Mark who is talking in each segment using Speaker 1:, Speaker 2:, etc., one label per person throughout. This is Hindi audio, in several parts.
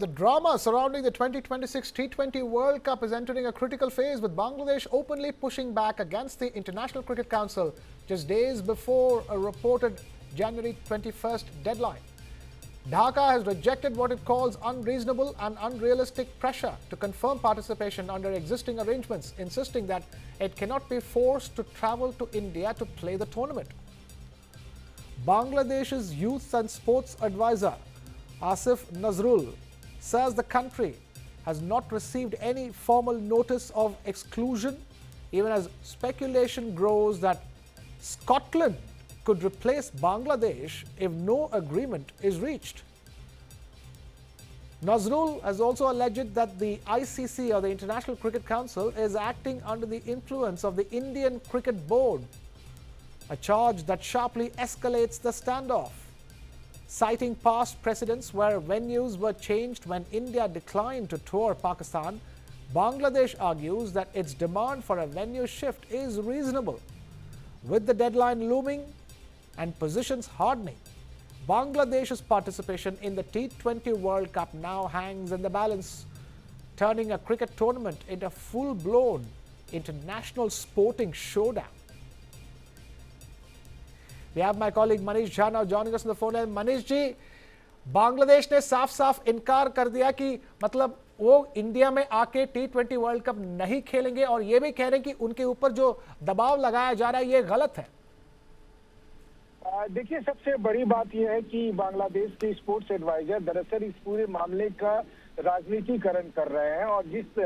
Speaker 1: the drama surrounding the 2026 T20 World Cup is entering a critical phase, with Bangladesh openly pushing back against the International Cricket Council just days before a reported January 21st deadline. Dhaka has rejected what it calls unreasonable and unrealistic pressure to confirm participation under existing arrangements, insisting that it cannot be forced to travel to India to play the tournament. Bangladesh's Youth and Sports Advisor Asif Nazrul says the country has not received any formal notice of exclusion, even as speculation grows that Scotland could replace Bangladesh if no agreement is reached. Nazrul has also alleged that the ICC, or the International Cricket Council, is acting under the influence of the Indian Cricket Board, a charge that sharply escalates the standoff. Citing past precedents where venues were changed when India declined to tour Pakistan, Bangladesh argues that its demand for a venue shift is reasonable. With the deadline looming and positions hardening, Bangladesh's participation in the T20 World Cup now hangs in the balance, turning a cricket tournament into a full-blown international sporting showdown. We have my colleague Manish Jha now joining us on the phone line. Manish जी, बांग्लादेश ने साफ-साफ इनकार कर दिया कि मतलब वो इंडिया में आके T20 वर्ल्ड कप नहीं खेलेंगे, और ये भी कह रहे हैं कि उनके ऊपर जो दबाव लगाया जा रहा है ये गलत है।
Speaker 2: देखिए, सबसे बड़ी बात यह है कि बांग्लादेश के स्पोर्ट्स एडवाइजर दरअसल इस पूरे मामले का राजनीतिकरण कर रहे हैं, और जिस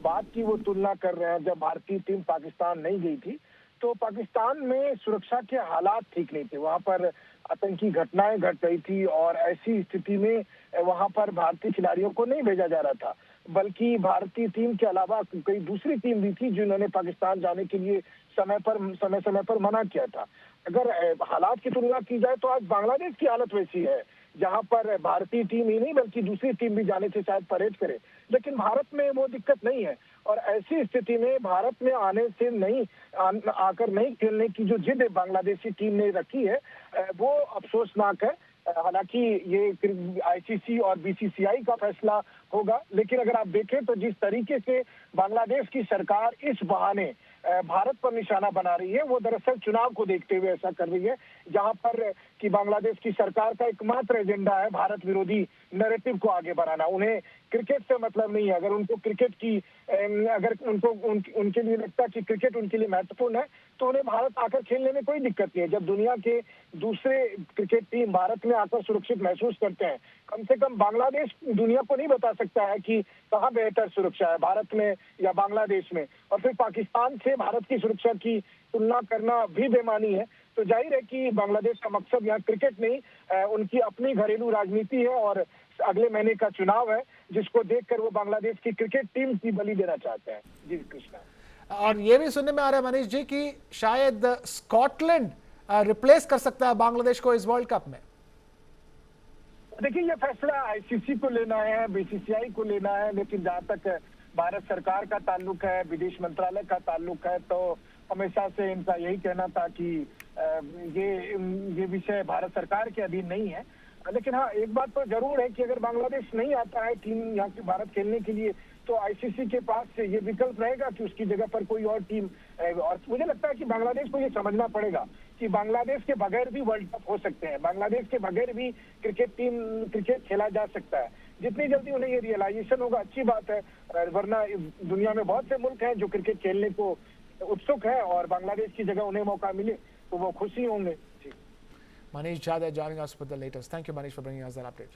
Speaker 2: बात की वो तुलना कर रहे हैं, जब भारतीय टीम पाकिस्तान नहीं गई थी तो पाकिस्तान में सुरक्षा के हालात ठीक नहीं थे, वहां पर आतंकी घटनाएं घट रही थी, और ऐसी स्थिति में वहां पर भारतीय खिलाड़ियों को नहीं भेजा जा रहा था, बल्कि भारतीय टीम के अलावा कई दूसरी टीम भी थी जिन्होंने पाकिस्तान जाने के लिए समय समय पर मना किया था। अगर हालात की तुलना की जाए तो आज बांग्लादेश की हालत वैसी है जहां पर भारतीय टीम ही नहीं बल्कि दूसरी टीम भी जाने से शायद परहेज करे, लेकिन भारत में वो दिक्कत नहीं है। और ऐसी स्थिति में भारत में आने से आकर नहीं खेलने की जो जिद बांग्लादेशी टीम ने रखी है, वो अफसोसनाक है। हालांकि ये आईसीसी और बीसीसीआई का फैसला होगा, लेकिन अगर आप देखें तो जिस तरीके से बांग्लादेश की सरकार इस बहाने भारत पर निशाना बना रही है, वो दरअसल चुनाव को देखते हुए ऐसा कर रही है, जहां पर कि बांग्लादेश की सरकार का एकमात्र एजेंडा है भारत विरोधी नैरेटिव को आगे बढ़ाना। उन्हें क्रिकेट से मतलब नहीं है। अगर उनको क्रिकेट की अगर उनके लिए लगता है कि क्रिकेट उनके लिए महत्वपूर्ण है तो उन्हें भारत आकर खेलने में कोई दिक्कत नहीं है। जब दुनिया के दूसरे क्रिकेट टीम भारत में आकर सुरक्षित महसूस करते हैं, कम से कम बांग्लादेश दुनिया को नहीं बता सकता है कि कहाँ बेहतर सुरक्षा है, भारत में या बांग्लादेश में, और फिर पाकिस्तान से भारत की सुरक्षा की तुलना करना भी बेमानी है। तो जाहिर है कि बांग्लादेश का मकसद यहाँ क्रिकेट नहीं, उनकी अपनी घरेलू राजनीति है, और अगले महीने का चुनाव है जिसको देखकर वो बांग्लादेश की क्रिकेट टीम की बलि देना चाहते हैं। जी कृष्णा।
Speaker 1: और ये भी सुनने में आ रहा है मनीष जी कि शायद स्कॉटलैंड रिप्लेस कर सकता है बांग्लादेश को इस वर्ल्ड कप में।
Speaker 2: देखिए, ये फैसला आईसीसी को लेना है, बीसीसीआई को लेना है, लेकिन जहाँ तक भारत सरकार का ताल्लुक है, विदेश मंत्रालय का ताल्लुक है, तो हमेशा से इनका यही कहना था कि ये विषय भारत सरकार के अधीन नहीं है। लेकिन हाँ, एक बात तो जरूर है कि अगर बांग्लादेश नहीं आता है टीम यहाँ की भारत खेलने के लिए, तो आईसीसी के पास ये विकल्प रहेगा कि उसकी जगह पर कोई और टीम, और मुझे लगता है कि बांग्लादेश को ये समझना पड़ेगा कि बांग्लादेश के बगैर भी वर्ल्ड कप हो सकते हैं, बांग्लादेश के बगैर भी क्रिकेट खेला जा सकता है। जितनी जल्दी उन्हें ये रियलाइजेशन होगा अच्छी बात है, वरना दुनिया में बहुत से मुल्क हैं जो क्रिकेट खेलने को उत्सुक है, और बांग्लादेश की जगह उन्हें मौका मिले तो वो खुशी होंगे।
Speaker 1: Manish Jha joining us with the latest. Thank you, Manish, for bringing us that update.